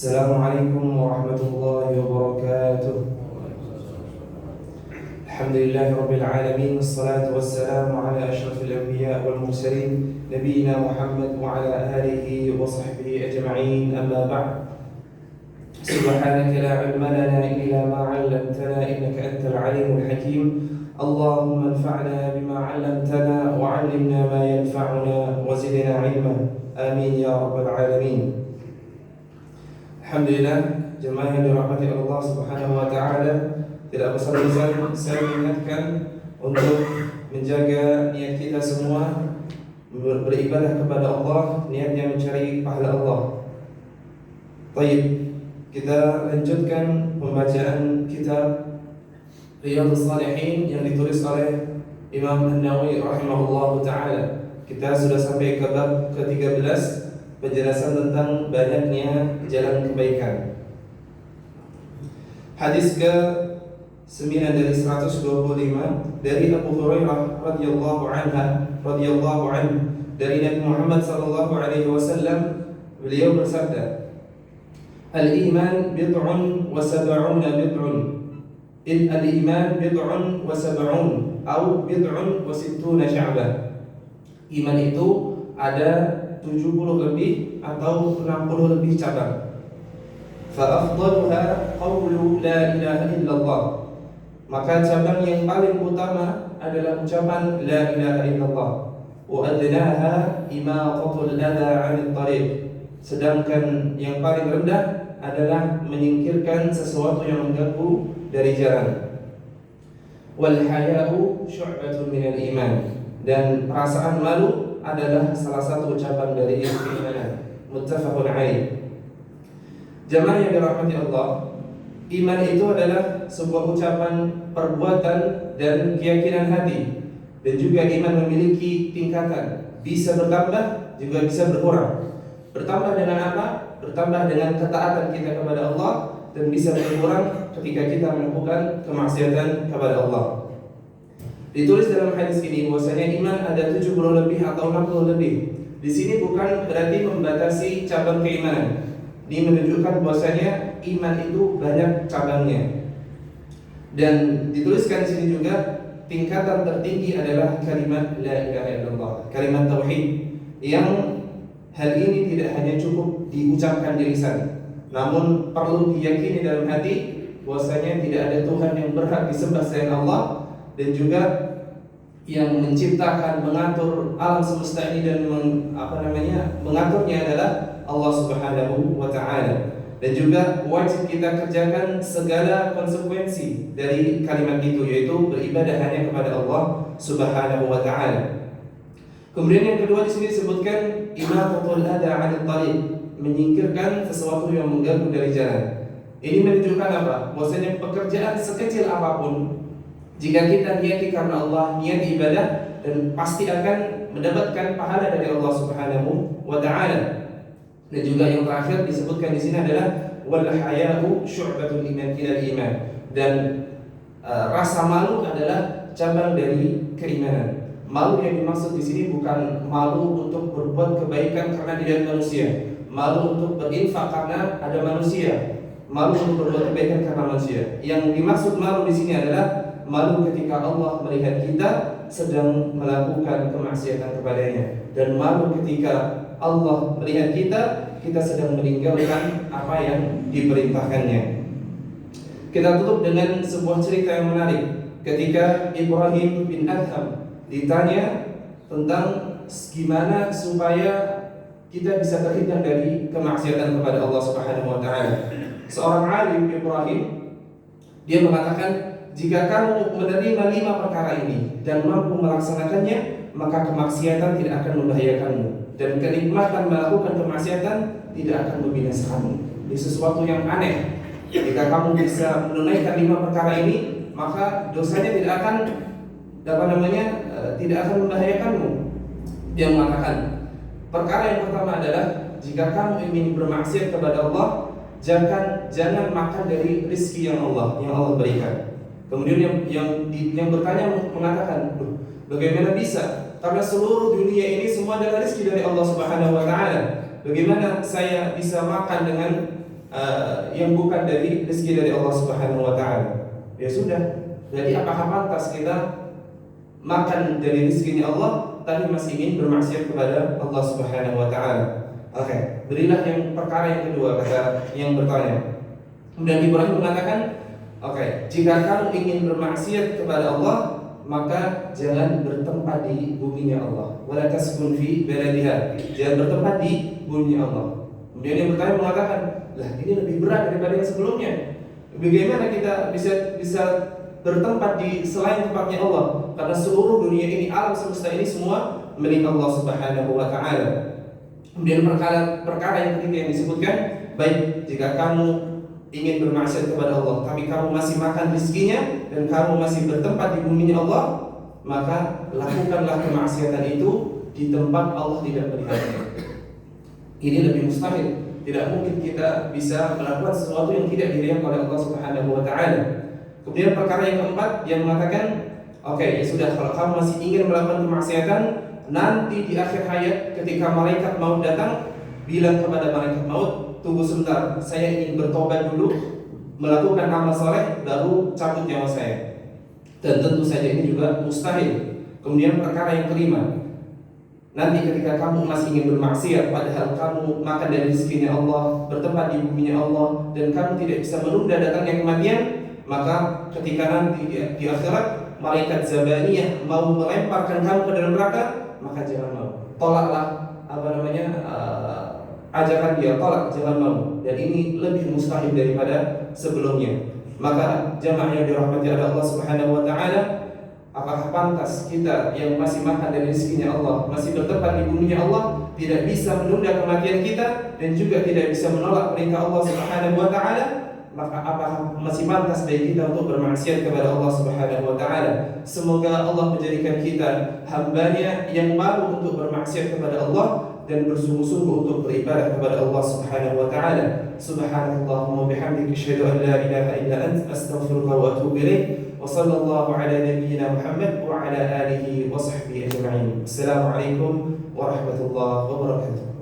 Assalamualaikum warahmatullahi wabarakatuh. Alhamdulillahi rabbil alamin, wassalatu wassalamu ala asyrafil anbiya wal mursalin nabiyina Muhammad wa ala alihi wa sahbihi ajma'in, amma ba'd. Subhanaka la ilma lana illa ma 'allamtana innaka antal alimul hakim. Allahumma anfa'na bima 'allamtana wa 'allimna ma yanfa'una wa zidna 'ilma. Amin ya rabbal alamin. Alhamdulillah, jemaah yang dirahmati Allah Subhanahu wa taala, tidak bosan-bosan saya mengingatkan untuk menjaga niat kita semua beribadah kepada Allah, niatnya mencari pahala Allah. Baik, kita lanjutkan pembacaan kitab Riyadhus Shalihin yang ditulis oleh Imam An-Nawawi rahimahullahu taala. Kita sudah sampai ke bab ke-13, penjelasan tentang banyaknya jalan kebaikan. Hadis ke-9 dari 125 dari Abu Hurairah radhiyallahu anhu dari Nabi Muhammad sallallahu alaihi wasallam, beliau bersabda, "Al-iman bid'un wa sab'una bid'un." Al-iman bid'un wa sab'un atau bid'un wa sittuna sya'bah. Iman itu ada 70 lebih atau 60 lebih cabang. Fa-afdaluha qawlu la ilaha illallah. Maka cabang yang paling utama adalah ucapan la ilaha illallah. Wa adnaha imatatul adha 'anil tariq. Sedangkan yang paling rendah adalah menyingkirkan sesuatu yang mengganggu dari jalan. Wal haya'u syu'batun minal iman. Dan perasaan malu adalah salah satu cabang dari keimanan. Muttafaqun alaih. Jemaah yang dirahmati Allah, iman itu adalah sebuah ucapan, perbuatan, dan keyakinan hati. Dan juga iman memiliki tingkatan, bisa bertambah, juga bisa berkurang. Bertambah dengan apa? Bertambah dengan ketaatan kita kepada Allah, dan bisa berkurang ketika kita melakukan kemaksiatan kepada Allah. Ditulis dalam hadis ini bahwasanya iman ada 70 lebih atau 60 lebih. Di sini bukan berarti membatasi cabang keimanan. Ini menunjukkan bahwasanya iman itu banyak cabangnya. Dan dituliskan di sini juga tingkatan tertinggi adalah kalimat la ilaha illallah, kalimat tauhid, yang hal ini tidak hanya cukup diucapkan di lisan, namun perlu diyakini dalam hati bahwasanya tidak ada Tuhan yang berhak disembah selain Allah, dan juga yang menciptakan, mengatur alam semesta ini dan mengaturnya adalah Allah Subhanahu wa taala. Dan juga wajib kita kerjakan segala konsekuensi dari kalimat itu, yaitu beribadah hanya kepada Allah Subhanahu wa taala. Kemudian yang kedua di sini disebutkan imatatul adha 'anil tariq, menyingkirkan sesuatu yang mengganggu dari jalan. Ini menunjukkan apa? Bahwasanya pekerjaan sekecil apapun, jika kita niati karena Allah, niat ibadah, dan pasti akan mendapatkan pahala dari Allah Subhanahu wa taala. Dan juga yang terakhir disebutkan di sini adalah wal haya'u syu'batul iman ilal iman. Dan rasa malu adalah cabang dari keimanan. Malu yang dimaksud di sini bukan malu untuk berbuat kebaikan karena dilihat manusia, malu untuk berinfak karena ada manusia, malu untuk berbuat kebaikan karena manusia. Yang dimaksud malu di sini adalah malu ketika Allah melihat kita sedang melakukan kemaksiatan kepadanya, dan malu ketika Allah melihat kita sedang meninggalkan apa yang diperintahkannya. Kita tutup dengan sebuah cerita yang menarik. Ketika Ibrahim bin Adham ditanya tentang gimana supaya kita bisa terhindar dari kemaksiatan kepada Allah Subhanahu wa taala. Seorang alim Ibrahim, dia mengatakan, jika kamu menerima 5 perkara ini dan mampu melaksanakannya, maka kemaksiatan tidak akan membahayakanmu, dan kenikmatan melakukan kemaksiatan tidak akan membinasakanmu. Ini sesuatu yang aneh. Jika kamu bisa menunaikan 5 perkara ini, maka dosanya tidak akan tidak akan membahayakanmu. Dia mengatakan, perkara yang pertama adalah jika kamu ingin bermaksiat kepada Allah, jangan makan dari rezeki yang Allah berikan. Kemudian yang bertanya mengatakan, bagaimana bisa? Karena seluruh dunia ini semua adalah rezeki dari Allah Subhanahu wa taala. Bagaimana saya bisa makan dengan yang bukan dari rezeki dari Allah Subhanahu wa taala. Ya sudah. Jadi apakah pantas kita makan dari rezekinya Allah tapi masih ingin bermaksiat kepada Allah Subhanahu wa taala? Oke, berilah yang perkara yang kedua, kata yang bertanya. Kemudian Ibrahim mengatakan, oke, jika kamu ingin bermaksiat kepada Allah, maka jangan bertempat di buminya Allah. Wala taskun fi baladiha. Jangan bertempat di buminya Allah. Kemudian yang bertanya mengatakan, lah ini lebih berat daripada yang sebelumnya. Bagaimana kita bisa bertempat di selain tempatnya Allah? Karena seluruh dunia ini, alam semesta ini semua milik Allah Subhanahu wa taala. Kemudian perkara yang ketiga yang disebutkan, baik jika kamu ingin bermaksiat kepada Allah tapi kamu masih makan rezekinya dan kamu masih bertempat di buminya Allah, maka lakukanlah kemaksiatan itu di tempat Allah tidak melihatnya. Ini lebih mustahil. Tidak mungkin kita bisa melakukan sesuatu yang tidak dilihat oleh Allah Subhanahu wa taala. Kemudian perkara yang keempat yang mengatakan, oke, ya sudah, kalau kamu masih ingin melakukan kemaksiatan, nanti di akhir hayat ketika malaikat maut datang, bilang kepada malaikat maut, tunggu sebentar, saya ingin bertobat dulu, melakukan amal soleh, baru cabut nyawa saya. Dan tentu saja ini juga mustahil. Kemudian perkara yang kelima, nanti ketika kamu masih ingin bermaksiat, padahal kamu makan dari rezekinya Allah, bertempat di buminya Allah, dan kamu tidak bisa menunda datangnya kematian, maka ketika nanti di akhirat malaikat Zabaniyah mau melemparkan kamu ke dalam neraka, maka jangan mau. Tolaklah ajakan dia, tolak, jangan mau. Dan ini lebih mustahil daripada sebelumnya. Maka jamaah yang dirahmati oleh Allah Subhanahu wa taala, apakah pantas kita yang masih makan dari rezekinya Allah, masih bertempat di buminya Allah, tidak bisa menunda kematian kita dan juga tidak bisa menolak perintah Allah Subhanahu wa taala? Maka apakah masih pantas bagi kita untuk bermaksiat kepada Allah Subhanahu wa taala? Semoga Allah menjadikan kita hamba-Nya yang malu untuk bermaksiat kepada Allah dan bersungguh-sungguh untuk beribadah kepada Allah Subhanahu wa taala. Subhanallahumma bihamdika asyhadu an la ilaha illa anta astaghfiruka wa atubu ilaik. Wa sallallahu ala nabiyyina Muhammad wa ala alihi wa sahbihi ajma'in. Assalamualaikum warahmatullahi wabarakatuh.